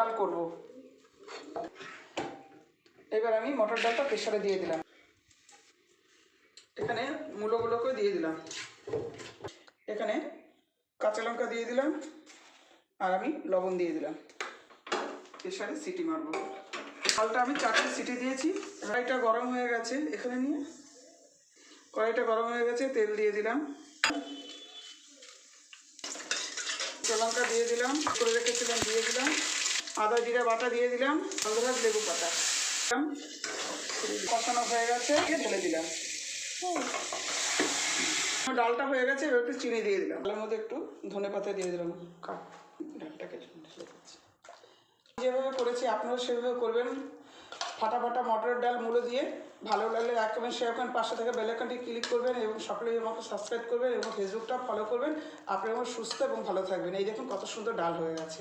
ডাল করব। এবার আমি মটর ডালটা প্রেসারে দিয়ে দিলাম। এখানে মূলোগুলোকে দিয়ে দিলাম, এখানে কাঁচা লঙ্কা দিয়ে দিলাম, আর আমি লবণ দিয়ে দিলাম। প্রেসারে সিটি মারব। ডালটা আমি 4টে সিটি দিয়েছি। কড়াইটা গরম হয়ে গেছে, এখানে নিয়ে কড়াইটা গরম হয়ে গেছে, তেল দিয়ে দিলাম, কাঁচা লঙ্কা দিয়ে দিলাম, করে রেখেছিলাম দিয়ে দিলাম, আদা জিরা বাটা দিয়ে দিলাম, গন্ধরাজ লেবু পাতা কষানো হয়ে গেছে, ঢেলে দিলাম। ডালটা হয়ে গেছে, এবার একটু চিনি দিয়ে দিলাম, ডালের মধ্যে একটু ধনে পাতা দিয়ে দিলাম। ডালটাকে যেভাবে করেছি আপনারা সেভাবে করবেন। ফাটা ফাটা মটরের ডাল মূলো দিয়ে। ভালো লাগলে লাইক কমেন্ট শেয়ার করেন, পাশে থেকে বেল আইকনটি ক্লিক করবেন এবং সকলেই আমাকে সাবস্ক্রাইব করবেন এবং ফেসবুকটা ফলো করবেন। আপনারা সুস্থ এবং ভালো থাকবেন। এই দেখুন কত সুন্দর ডাল হয়ে গেছে।